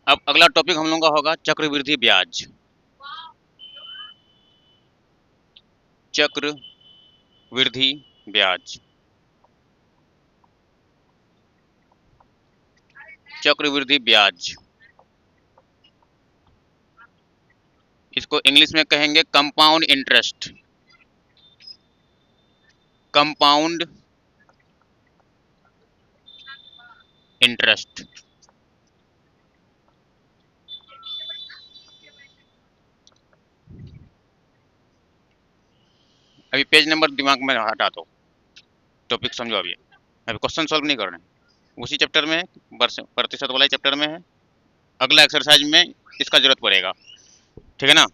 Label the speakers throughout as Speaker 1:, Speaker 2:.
Speaker 1: अब अगला टॉपिक हम लोगों का होगा चक्रवृद्धि ब्याज। चक्रवृद्धि ब्याज, चक्रवृद्धि ब्याज, इसको इंग्लिश में कहेंगे कंपाउंड इंटरेस्ट। Compound interest. अभी पेज नंबर दिमाग में हटा दो, टॉपिक समझो। अभी क्वेश्चन सॉल्व नहीं कर रहे हैं, उसी चैप्टर में प्रतिशत वाला चैप्टर में है। अगला एक्सरसाइज में इसका जरूरत पड़ेगा, ठीक है ना।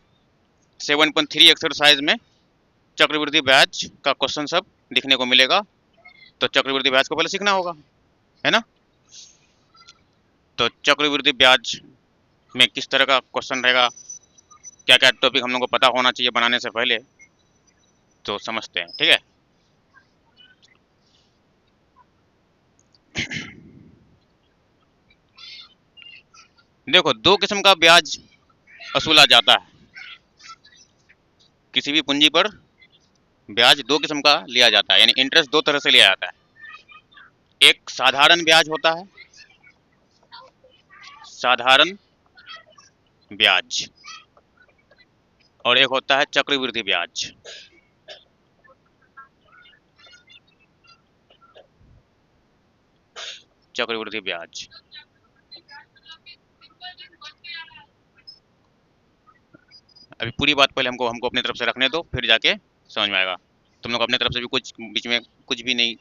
Speaker 1: 7.3 एक्सरसाइज में चक्रवृद्धि ब्याज का क्वेश्चन सब दिखने को मिलेगा। तो चक्रवृद्धि ब्याज को पहले सीखना होगा, है ना। तो चक्रवृद्धि ब्याज में किस तरह का क्वेश्चन रहेगा, क्या क्या टॉपिक हम लोग को पता होना चाहिए बनाने से पहले, तो समझते हैं, ठीक है। देखो, दो किस्म का ब्याज वसूला जाता है। किसी भी पूंजी पर ब्याज दो किस्म का लिया जाता है, यानी इंटरेस्ट दो तरह से लिया जाता है। एक साधारण ब्याज होता है, साधारण ब्याज, और एक होता है चक्रवृद्धि ब्याज। चक्रवृद्धि ब्याज, अभी पूरी बात पहले हमको हमको अपनी तरफ से रखने दो, फिर जाके समझ में आएगा। तुम लोग अपने तरफ से भी कुछ बीच में कुछ भी नहीं,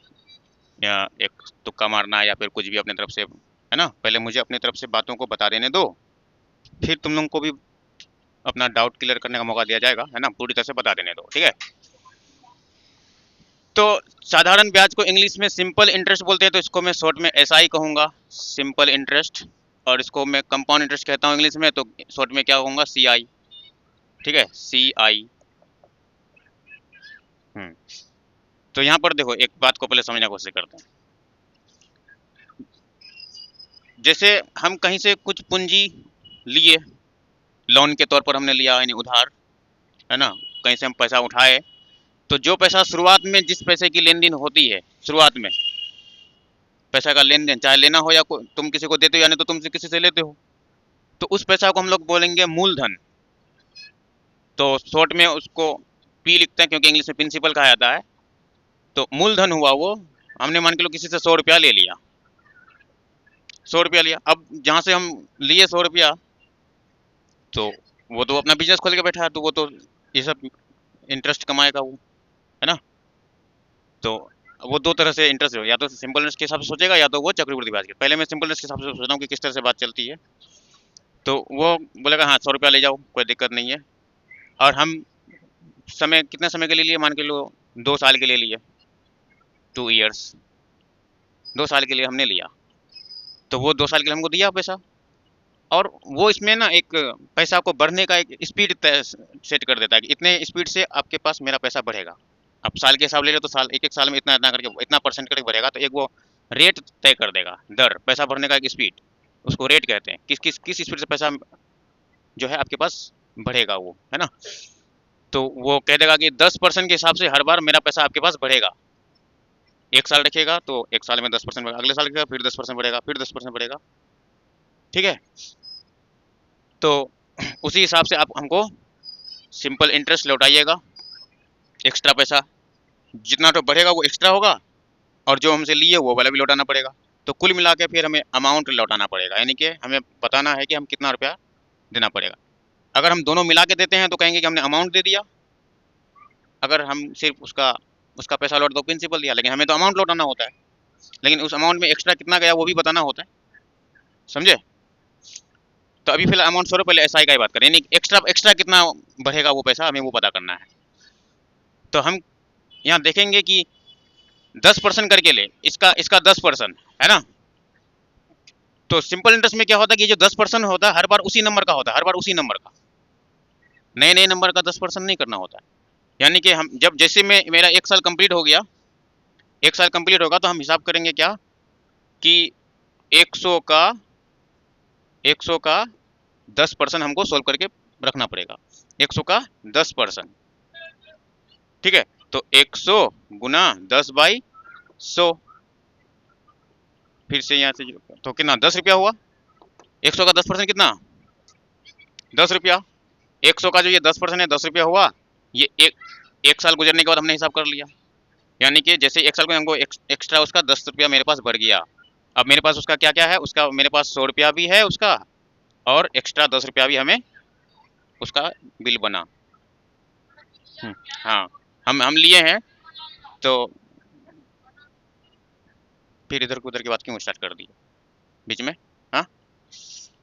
Speaker 1: या एक तुक्का मारना या फिर कुछ भी अपने तरफ से, है ना। पहले मुझे अपनी तरफ से बातों को बता देने दो, फिर तुम लोगों को भी अपना डाउट क्लियर करने का मौका दिया जाएगा, है ना। पूरी तरह से बता देने दो, ठीक है। तो साधारण ब्याज को इंग्लिश में सिंपल इंटरेस्ट बोलते हैं, तो इसको मैं शॉर्ट में एसआई कहूँगा, सिंपल इंटरेस्ट। और इसको मैं कंपाउंड इंटरेस्ट कहता हूँ इंग्लिश में, तो शॉर्ट में क्या कहूँगा, सीआई, ठीक है, सीआई। तो यहाँ पर देखो, एक बात को पहले समझने की कोशिश करते हैं। जैसे हम कहीं से कुछ पूंजी लिए, लोन के तौर पर हमने लिया, यानी उधार, है ना। कहीं से हम पैसा उठाए, तो जो पैसा शुरुआत में, जिस पैसे की लेन देन होती है शुरुआत में, पैसा का लेन देन, चाहे लेना हो या तुम किसी को देते हो, यानी तो तुमसे किसी से लेते हो, तो उस पैसा को हम लोग बोलेंगे मूलधन। तो शॉर्ट में उसको पी लिखते हैं, क्योंकि इंग्लिश में प्रिंसिपल कहा जाता है। तो मूलधन हुआ वो, हमने मान के लो किसी से 100 रुपया ले लिया, 100 रुपया लिया। अब जहाँ से हम लिए 100 रुपया, तो वो तो अपना बिजनेस खोल के बैठा है, तो वो तो ये सब इंटरेस्ट कमाएगा वो, है ना। तो वो दो तरह से इंटरेस्ट हो, या तो सिंपल इंटरेस्ट के हिसाब से सोचेगा, या तो वो चक्रवृद्धि ब्याज के। पहले मैं सिंपल इंटरेस्ट के हिसाब से सोच रहा हूँ कि किस तरह से बात चलती है। तो वो बोलेगा हाँ 100 रुपया ले जाओ, कोई दिक्कत नहीं है। और हम समय, कितने समय के लिए लिए, मान के लो 2 साल के लिए लिए, 2 ईयर्स, 2 साल के लिए हमने लिया। तो वो 2 साल के लिए हमको दिया पैसा, और वो इसमें ना एक पैसा को बढ़ने का एक स्पीड सेट कर देता है कि इतने स्पीड से आपके पास मेरा पैसा बढ़ेगा। अब साल के हिसाब ले लो, तो साल, एक एक साल में इतना इतना करके, इतना परसेंट करके बढ़ेगा। तो एक वो रेट तय कर देगा, दर, पैसा बढ़ने का एक स्पीड, उसको रेट कहते हैं। किस किस किस स्पीड से पैसा जो है आपके पास बढ़ेगा वो, है ना। तो वो कह देगा कि 10% के हिसाब से हर बार मेरा पैसा आपके पास बढ़ेगा। 1 साल रखेगा तो 1 साल में 10% बढ़ेगा, अगले साल रखेगा फिर 10% बढ़ेगा, फिर 10% बढ़ेगा, ठीक है। तो उसी हिसाब से आप हमको सिंपल इंटरेस्ट लौटाइएगा। एक्स्ट्रा पैसा जितना तो बढ़ेगा वो एक्स्ट्रा होगा, और जो हमसे लिए वो वाला भी लौटाना पड़ेगा। तो कुल मिला के फिर हमें अमाउंट लौटाना पड़ेगा, यानी कि हमें बताना है कि हम कितना रुपया देना पड़ेगा। अगर हम दोनों मिला के देते हैं तो कहेंगे कि हमने अमाउंट दे दिया। अगर हम सिर्फ उसका उसका पैसा लौट दो, प्रिंसिपल दिया, लेकिन हमें तो अमाउंट लौटाना होता है। लेकिन उस अमाउंट में एक्स्ट्रा कितना गया वो भी बताना होता है, समझे। तो अभी फिलहाल अमाउंट छोड़ो, पहले एसआई का ही बात करें, यानी एक्स्ट्रा एक्स्ट्रा कितना बढ़ेगा वो पैसा, हमें वो पता करना है। तो हम यहाँ देखेंगे कि 10% करके ले, इसका इसका 10%, है ना। तो सिंपल इंटरेस्ट में क्या होता है कि जो 10% होता है हर बार उसी नंबर का होता है, हर बार उसी नंबर का, नए नए नंबर का 10% नहीं करना होता है। यानी कि हम जब, जैसे में मेरा 1 साल कंप्लीट हो गया, 1 साल कंप्लीट होगा, तो हम हिसाब करेंगे क्या कि 100 का 100 का 10% हमको सोल्व करके रखना पड़ेगा। 100 का 10%, ठीक है। तो 100 गुना 10/100, फिर से यहाँ से तो कितना 10 रुपया हुआ। 100 का 10% कितना 10 रुपया। 100 का जो ये 10% है 10 रुपया हुआ। ये एक साल गुजरने के बाद हमने हिसाब कर लिया, यानी कि जैसे एक साल को हमको एक्स्ट्रा उसका 10 रुपया मेरे पास बढ़ गया। अब मेरे पास उसका क्या क्या है, उसका मेरे पास 100 रुपया भी है उसका, और एक्स्ट्रा 10 रुपया भी हमें उसका बिल बना। हाँ, हम लिए हैं, तो फिर इधर उधर की बात क्यों स्टार्ट कर दी बीच में। हाँ,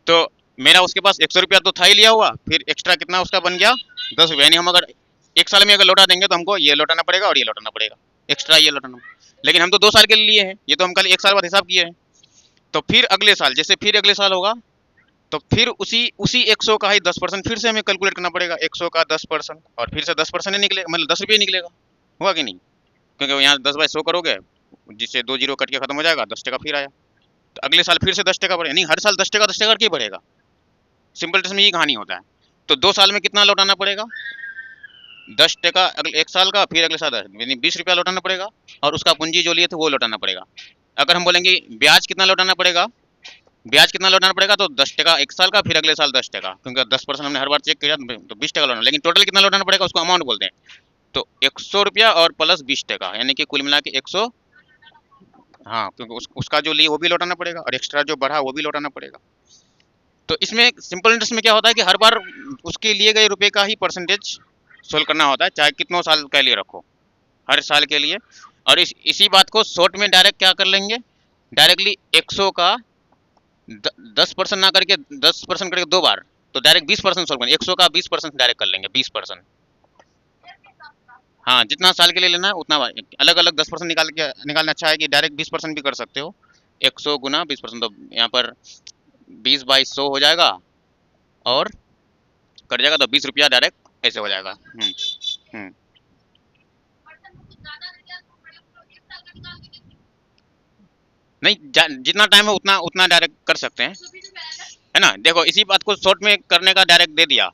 Speaker 1: तो मेरा उसके पास 100 रुपया तो था ही लिया हुआ, फिर एक्स्ट्रा कितना उसका बन गया 10 रुपया। यानी हम अगर एक साल में अगर लौटा देंगे तो हमको ये लौटाना पड़ेगा और ये लौटाना पड़ेगा, एक्स्ट्रा ये लौटाना। लेकिन हम तो 2 साल के लिए हैं, ये तो हम कल 1 साल बाद हिसाब किए हैं। तो फिर अगले साल, जैसे फिर अगले साल होगा, तो फिर उसी उसी 100 का ही 10% फिर से हमें कैलकुलेट करना पड़ेगा। 100 का 10%, और फिर से 10% निकलेगा, मतलब 10 रुपये निकलेगा, हुआ कि नहीं। क्योंकि यहाँ 10/100 करोगे, जिससे 2 जीरो कट के खत्म हो जाएगा, 10 टका फिर आया। तो अगले साल फिर से 10 टका बढ़ेगा, नहीं हर साल 10 टका 10 टका करके बढ़ेगा। सिंपल टेस्ट में ये कहानी होता है। तो 2 साल में कितना लौटाना पड़ेगा 10 टका, अगले एक साल का, फिर अगले साल 10, यानी 20 रुपया लौटाना पड़ेगा, और उसका पूंजी जो लिए थे वो लौटाना पड़ेगा। अगर हम बोलेंगे ब्याज कितना लौटाना पड़ेगा, ब्याज कितना लौटाना पड़ेगा, तो 10 टका एक साल का, फिर अगले साल 10 टका, क्योंकि 10% हमने हर बार चेक किया तो 20 टका लौटाना। लेकिन टोटल कितना लौटाना पड़ेगा उसको अमाउंट बोलते हैं। तो 100 रुपया और प्लस 20 टका, यानी कि कुल मिला के 100। हाँ, क्योंकि उसका जो लिए वो भी लौटाना पड़ेगा, और एक्स्ट्रा जो बढ़ा वो भी लौटाना पड़ेगा। तो इसमें सिंपल इंटरेस्ट में क्या होता है कि हर बार उसके लिए गए रुपए का ही परसेंटेज सोल्व करना होता है, चाहे कितनों साल के लिए रखो, हर साल के लिए। और इसी बात को शॉर्ट में डायरेक्ट क्या कर लेंगे, डायरेक्टली 100 का 10% ना करके 10% करके 2 बार, तो डायरेक्ट 20% सोल्व करेंगे। 100 का 20% डायरेक्ट कर लेंगे, 20%। हाँ, जितना साल के लिए लेना है उतना बार, अलग अलग 10% निकालना अच्छा है कि डायरेक्ट 20% भी कर सकते हो। 100 गुना 20%, तो यहाँ पर 20/100 हो जाएगा, और कट जाएगा तो 20 रुपया डायरेक्ट ऐसे हो जाएगा। हम्म। नहीं, जितना टाइम है उतना उतना डायरेक्ट कर सकते हैं, है ना। देखो, इसी बात को शॉर्ट में करने का डायरेक्ट दे दिया।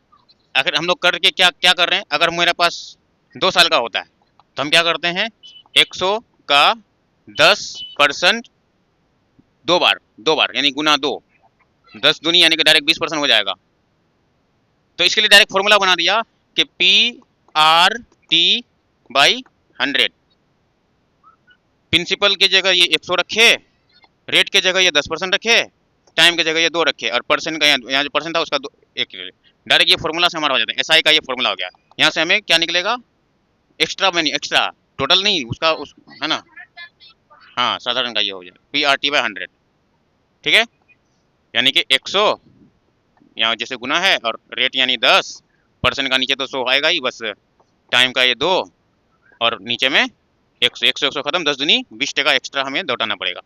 Speaker 1: आखिर हम लोग करके क्या क्या कर रहे हैं, अगर मेरे पास 2 साल का होता है तो हम क्या करते हैं, 100 का 10% 2 बार, 2 बार यानी गुना 2, 10 दूनी यानी कि डायरेक्ट 20% हो जाएगा। तो इसके लिए डायरेक्ट फॉर्मूला बना दिया कि PRT/100। प्रिंसिपल की जगह ये 100 रखे, रेट की जगह ये 10% रखे, टाइम की जगह ये 2 रखे, और परसेंट का यहाँ जो परसेंट था उसका 1 डायरेक्ट ये फॉर्मूला से हमारा हो जाता है। SI का ये फॉर्मूला हो गया। यहाँ से हमें क्या निकलेगा, एक्स्ट्रा में नहीं, एक्स्ट्रा टोटल नहीं उसका है ना। हाँ, साधारण का ये हो जाएगा PRT/100, ठीक है। यानी कि 100 यहाँ जैसे गुना है, और रेट यानी 10%, का नीचे तो 100 आएगा ही, बस टाइम का ये 2, और नीचे में 100, 100 100 खत्म, 10 दूनी 20 टका एक्स्ट्रा हमें लौटाना पड़ेगा।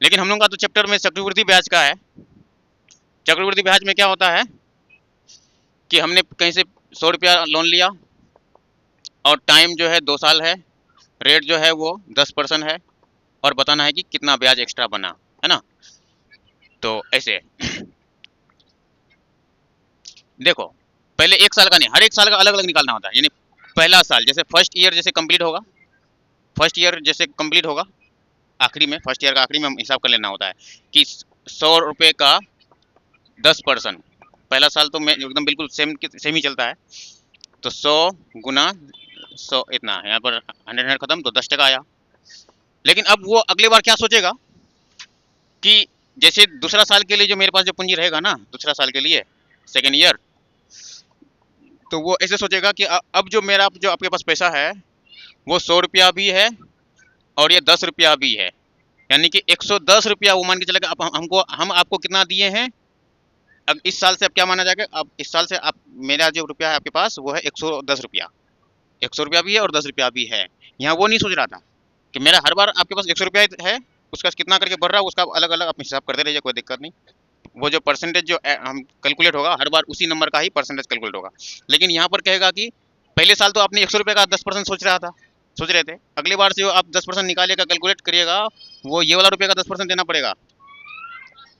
Speaker 1: लेकिन हम लोग का तो चैप्टर में चक्रवृद्धि ब्याज का है। चक्रवृद्धि ब्याज में क्या होता है कि हमने कहीं से 100 रुपया लोन लिया, और टाइम जो है 2 साल है, रेट जो है वो 10% है, और बताना है कि कितना ब्याज एक्स्ट्रा बना, है ना। तो ऐसे देखो, पहले एक साल का नहीं, हर एक साल का अलग अलग निकालना होता है। यानी पहला साल जैसे फर्स्ट ईयर जैसे कंप्लीट होगा, फर्स्ट ईयर जैसे कंप्लीट होगा, आखिरी में फर्स्ट ईयर का आखिरी में हम हिसाब कर लेना होता है कि 100 रुपये का 10%। पहला साल तो मैं एकदम बिल्कुल सेम ही चलता है। तो 100 गुना 100 इतना, यहाँ पर 100 खत्म, तो 10 टका आया। लेकिन अब वो अगले बार क्या सोचेगा कि जैसे दूसरा साल के लिए जो मेरे पास जो पूंजी रहेगा ना, दूसरा साल के लिए सेकेंड ईयर, तो वो ऐसे सोचेगा कि अब जो मेरा जो आपके पास पैसा है वो 100 रुपया भी है, और ये 10 रुपया भी है, यानी कि 110 रुपया वो मान के चलेगा। अब हम आपको कितना दिए हैं, अब इस साल से अब क्या माना जाएगा, अब इस साल से आप मेरा जो रुपया है आपके पास वो है 110 रुपया, 100 रुपया भी है और 10 रुपया भी है। यहाँ वो नहीं सोच रहा था कि मेरा हर बार आपके पास 100 रुपया है, उसका कितना करके बढ़ रहा है उसका अलग अलग आप हिसाब करते रहिए, कोई दिक्कत नहीं। वो जो परसेंटेज जो हम कैलकुलेट होगा हर बार उसी नंबर का ही परसेंटेज कैलकुलेट होगा। लेकिन यहाँ पर कहेगा कि पहले साल तो आपने 100 रुपये का 10% सोच रहे थे, अगली बार से जो आप 10% निकालिएगा कैलकुलेट करिएगा, वो ये वाला रुपये का 10% देना पड़ेगा,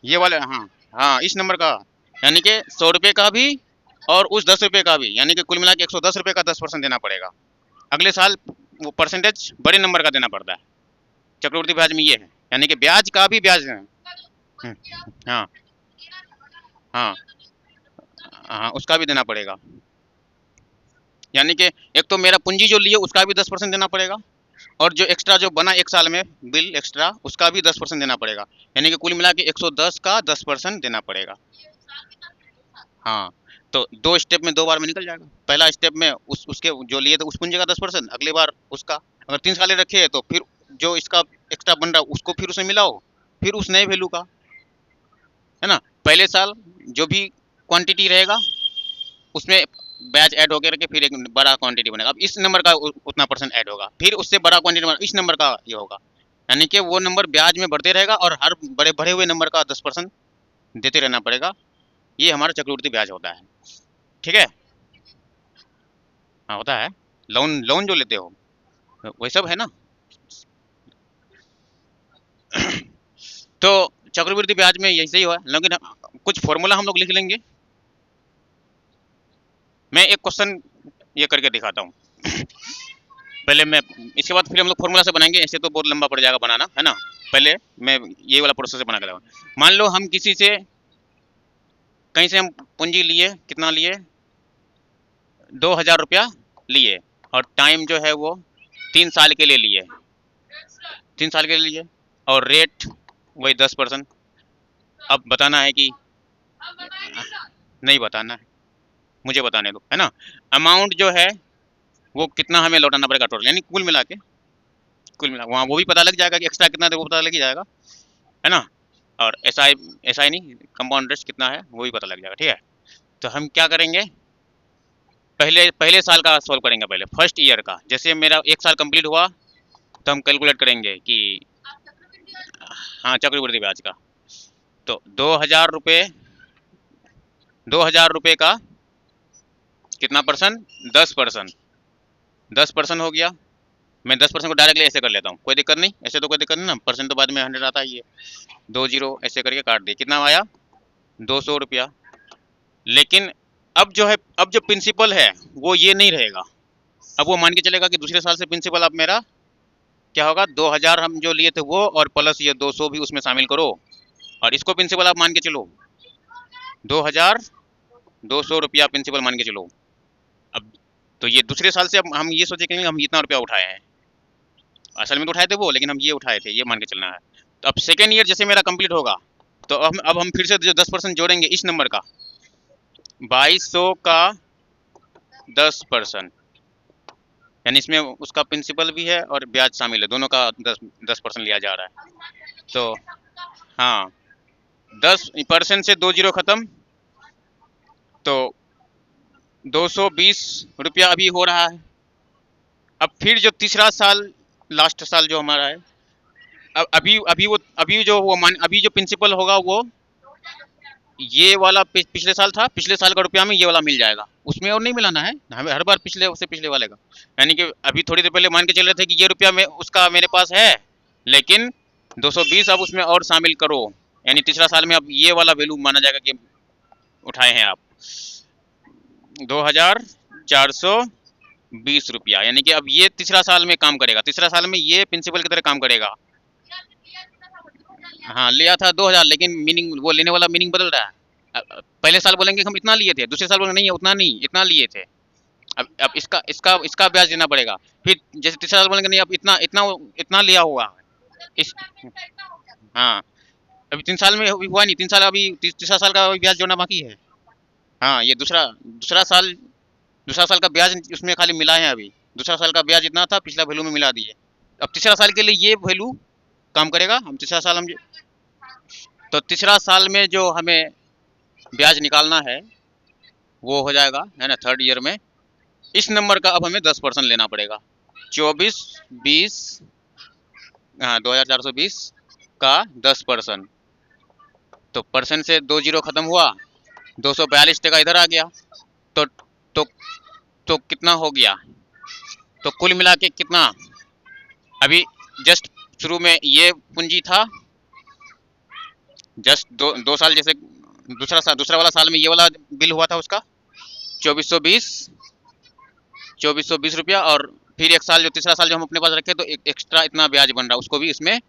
Speaker 1: ये वाला। हाँ, हाँ इस नंबर का, यानी कि 100 रुपये का भी और उस 10 रुपये का भी, यानी कि कुल मिला के 110 रुपये का 10% देना पड़ेगा। अगले साल वो परसेंटेज बड़े नंबर का देना पड़ता है। चक्रवृद्धि ब्याज में ये है, यानी कि ब्याज का भी ब्याज है। हाँ हाँ हाँ, उसका भी देना पड़ेगा। यानी कि एक तो मेरा पूंजी जो लिए उसका भी 10% देना पड़ेगा, और जो एक्स्ट्रा जो बना एक साल में बिल एक्स्ट्रा, उसका भी 10% देना पड़ेगा। यानी कि कुल मिला के 110 का 10% देना पड़ेगा। हाँ, तो 2 स्टेप में 2 बार में निकल जाएगा। पहला स्टेप में उसके जो लिए थे उस पूंजी का 10%, अगली बार उसका। अगर 3 साल रखे तो फिर जो इसका एक्स्ट्रा बन रहा उसको फिर उसमें मिलाओ, फिर उस नए वैल्यू का, है ना। पहले साल जो भी क्वांटिटी रहेगा उसमें बैच ऐड होकर के फिर एक बड़ा क्वांटिटी बनेगा। अब इस नंबर का उतना परसेंट ऐड होगा, फिर उससे बड़ा क्वांटिटी बनेगा, इस नंबर का ये होगा। यानी कि वो नंबर ब्याज में बढ़ते रहेगा और हर बड़े बढ़े हुए नंबर का 10% देते रहना पड़ेगा। ये हमारा चक्रवृद्धि ब्याज होता है। ठीक है। हाँ होता है। लोन लोन जो लेते हो वही सब है ना। तो चक्रवृद्धि ब्याज में यही सही हुआ, लेकिन कुछ फॉर्मूला हम लोग लिख लेंगे। मैं एक क्वेश्चन ये करके दिखाता हूँ। पहले मैं, इसके बाद फिर हम लोग फॉर्मूला से बनाएंगे, ऐसे तो बहुत लंबा पड़ जाएगा बनाना, है ना। पहले मैं ये वाला प्रोसेस बना के लगाऊंगा। मान लो हम किसी से कहीं से हम पूंजी लिए, कितना लिए, 2,000 रुपया लिए, और टाइम जो है वो 3 साल के लिए लिए, 3 साल के लिए, और रेट वही 10%। अब बताना है कि, नहीं बताना है, मुझे बताने दो, है ना। अमाउंट जो है वो कितना हमें लौटाना पड़ेगा टोटल, यानी कुल मिला वहाँ वो भी पता लग जाएगा कि एक्स्ट्रा कितना थे, वो पता लग ही जाएगा, है ना। और एस आई नहीं, कंपाउंड इंटरेस्ट कितना है वो भी पता लग जाएगा। ठीक है। तो हम क्या करेंगे, पहले पहले साल का सॉल्व करेंगे, पहले फर्स्ट ईयर का। जैसे मेरा 1 साल कंप्लीट हुआ तो हम कैलकुलेट करेंगे कि, हाँ चक्रवृद्धि ब्याज का, तो 2,000 रुपये, 2,000 रुपये का कितना परसेंट, 10%, 10% हो गया। मैं 10% को डायरेक्टली ऐसे कर लेता हूँ, कोई दिक्कत नहीं, ऐसे तो कोई दिक्कत नहीं ना, परसेंट तो बाद में 100 आता ही है। 2 जीरो ऐसे करके काट दिए, कितना आया, 200 रुपया। लेकिन अब जो है, अब जो प्रिंसिपल है वो ये नहीं रहेगा। अब वो मान के चलेगा कि दूसरे साल से प्रिंसिपल अब मेरा क्या होगा, 2,000 हम जो लिए थे वो, और प्लस ये 200 भी उसमें शामिल करो, और इसको प्रिंसिपल आप मान के चलो, 2,200 रुपया प्रिंसिपल मान के चलो। अब तो ये दूसरे साल से अब हम ये सोचे कि हम इतना रुपया उठाए हैं, असल में तो उठाए थे वो, लेकिन हम ये उठाए थे, ये मान के चलना है। तो अब सेकेंड ईयर जैसे मेरा कंप्लीट होगा, तो अब हम फिर से जो 10% जोड़ेंगे इस नंबर का, 2,200 का 10%, यानी इसमें उसका प्रिंसिपल भी है और ब्याज शामिल है, दोनों का 10% लिया जा रहा है। तो हाँ, 10% से 2 जीरो खत्म, तो 220 रुपया अभी हो रहा है। अब फिर जो तीसरा साल, लास्ट साल जो हमारा है, अब अभी जो प्रिंसिपल होगा वो ये वाला पिछले साल था, पिछले साल का रुपया में ये वाला मिल जाएगा, उसमें और नहीं मिलाना है हमें हर बार पिछले से पिछले वाले का। यानी कि अभी थोड़ी देर पहले मान के चल रहे थे कि ये रुपया में उसका मेरे पास है, लेकिन 220 अब उसमें और शामिल करो, यानी तीसरा साल में अब ये वाला वैल्यू माना जाएगा कि उठाए हैं आप 2,420 रुपया। यानी कि अब ये तीसरा साल में काम करेगा, तीसरा साल में ये प्रिंसिपल की तरह काम करेगा। हाँ लिया था 2,000, लेकिन मीनिंग वो लेने वाला मीनिंग बदल रहा है। पहले साल बोलेंगे हम इतना लिए थे, दूसरे साल बोलेंगे नहीं उतना नहीं, इतना लिए थे। अब इसका इसका इसका ब्याज देना पड़ेगा। फिर जैसे तीसरा साल बोलेंगे नहीं अब इतना इतना इतना लिया हुआ है इस, हाँ अभी 3 साल में अभी हुआ नहीं, 3 साल अभी तीसरा साल का ब्याज जोड़ना बाकी है। हाँ ये दूसरा दूसरा साल का ब्याज उसमें खाली मिला है अभी, दूसरा साल का ब्याज इतना था पिछला वैल्यू में मिला दिए। अब तीसरा साल के लिए ये वैल्यू काम करेगा, हम तीसरा साल हम, तो तीसरा साल में जो हमें ब्याज निकालना है वो हो जाएगा, है ना, थर्ड ईयर में इस नंबर का अब हमें 10% लेना पड़ेगा। 2420, हाँ 2,420 का 10%, तो परसेंट से 2 जीरो खत्म हुआ, 242 टका इधर आ गया। तो तो तो कितना हो गया, तो कुल मिला के कितना, अभी जस्ट शुरू में ये पूंजी था, जस्ट दो साल जैसे दूसरा वाला साल में ये वाला बिल हुआ था उसका 2420 ₹2420 और फिर एक साल जो तीसरा साल जो हम अपने पास रखे तो एक एक्स्ट्रा इतना ब्याज बन रहा है उसको भी इसमें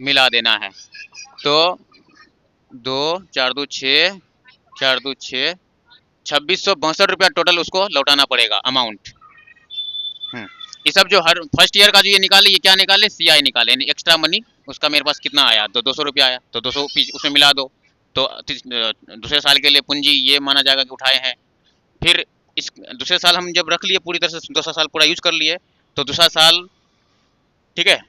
Speaker 1: मिला देना है। तो 2 4 2 6 ₹2662 टोटल उसको लौटाना पड़ेगा अमाउंट। ये सब जो हर फर्स्ट ईयर का जो ये निकाले ये क्या निकाले सीआई निकाले यानी एक्स्ट्रा मनी उसका मेरे पास कितना आया तो ₹200 आया तो 200 उसमें मिला दो। तो दूसरे साल के लिए पूंजी ये माना जाएगा कि उठाए हैं। फिर इस दूसरे साल हम जब रख लिए पूरी तरह से दूसरा साल पूरा यूज कर लिए तो दूसरा साल ठीक है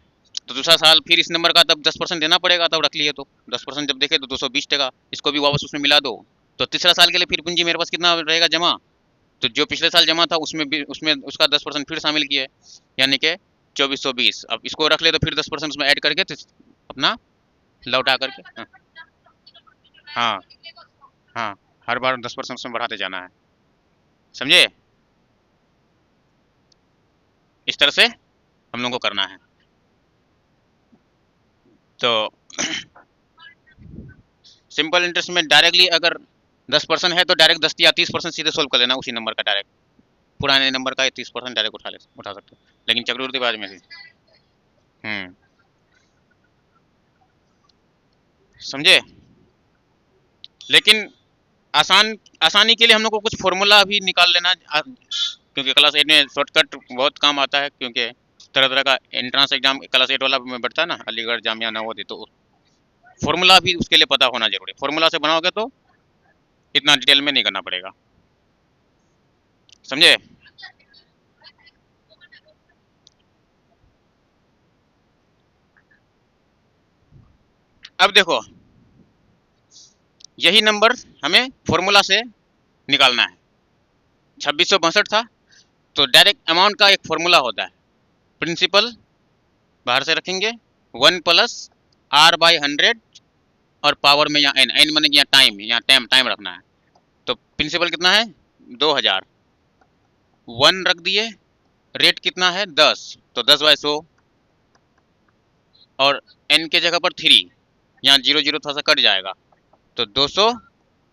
Speaker 1: तो दूसरा साल फिर इस नंबर का तब 10% देना पड़ेगा तब रख लिए तो 10% जब देखे तो 220 टका इसको भी वापस उसमें मिला दो। तो तीसरा साल के लिए फिर पूंजी मेरे पास कितना रहेगा जमा तो जो पिछले साल जमा था उसमें भी उसमें उसका 10% फिर शामिल किए यानी कि 2420। अब इसको रख ले तो फिर 10% उसमें ऐड करके तो अपना लौटा करके हाँ हाँ हर बार 10% उसमें बढ़ाते जाना है समझे। इस तरह से हम लोगों को करना है। तो सिंपल इंटरेस्ट में डायरेक्टली अगर 10% है तो डायरेक्ट 10 या 30% सीधे सोल्व कर लेना उसी नंबर का डायरेक्ट पुराने नंबर का 30% डायरेक्ट उठा सकते हो लेकिन चक्रवृद्धि ब्याज में से समझे। लेकिन आसानी के लिए हम लोग को कुछ फॉर्मूला भी निकाल लेना क्योंकि क्लास 8 में शॉर्टकट बहुत काम आता है क्योंकि तरह तरह का एंट्रेंस एग्जाम क्लास 8 वाला में बढ़ता है ना अलीगढ़ जामिया नवोदय तो फॉर्मूला भी उसके लिए पता होना जरूरी है। फॉर्मूला से बनाओगे तो इतना डिटेल में नहीं करना पड़ेगा समझे। अब देखो यही नंबर हमें फॉर्मूला से निकालना है 2662 था तो डायरेक्ट अमाउंट का एक फॉर्मूला होता है प्रिंसिपल बाहर से रखेंगे 1+R/100 और पावर में यहाँ एन मैंने यहाँ टाइम टाइम रखना है। तो प्रिंसिपल कितना है 2000 1 रख दिए रेट कितना है 10 तो 10/100 और एन के जगह पर 3 यहाँ 0 0 थोड़ा सा कट जाएगा तो 200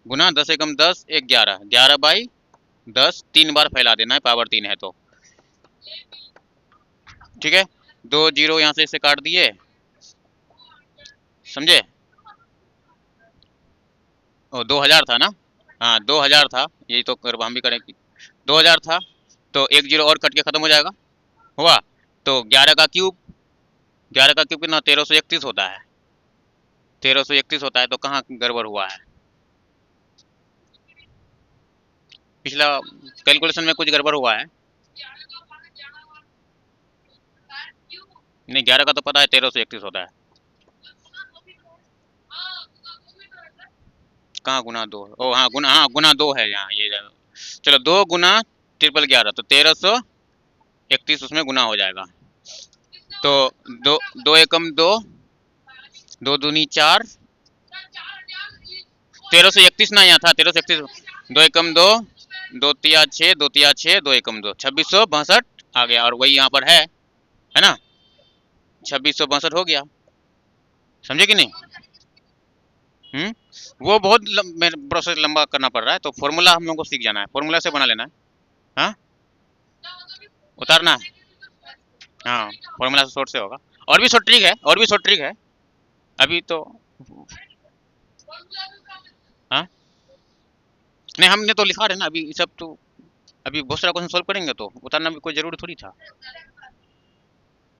Speaker 1: गुना 10 एकम 10 1 11 11/10 3 बार फैला देना है पावर 3 है तो ठीक है 2 0 यहाँ से इसे काट दिए समझे। ओ 2000 था ना हाँ 2000 था यही तो हम भी करेंगे 2000 था तो 1 0 और कट के खत्म हो जाएगा हुआ। तो 11 का क्यूब कितना 1331 होता है 1331 होता है तो कहाँ गड़बड़ हुआ है पिछला कैलकुलेशन में कुछ गड़बड़ हुआ है। नहीं 11 का तो पता है 1331 होता है कहाँ गुना 2 ओ हाँ गुना 2 है यहाँ ये चलो 2 गुना 11 तो 1331 उसमें गुना हो जाएगा। तो दो 2 एकम 2 2 दूनी 4 1331 ना यहाँ था 1331 2 एकम 2 2 तिया 6 2 तिया 6 2 एकम 2 2662 आ गया और वही यहाँ पर है ना 2662 हो गया समझे कि नहीं। वो बहुत प्रोसेस लंबा करना पड़ रहा है तो फॉर्मूला हम लोग को सीख जाना है फॉर्मूला से बना लेना है। हाँ उतारना है हाँ फॉर्मूला से शॉर्ट से होगा और भी शॉर्ट ट्रिक है और भी शॉर्ट ट्रिक है अभी तो हाँ नहीं हमने तो लिखा रहे ना अभी सब तो अभी बहुत सारा क्वेश्चन सॉल्व करेंगे तो उतारना भी कोई जरूरी थोड़ी था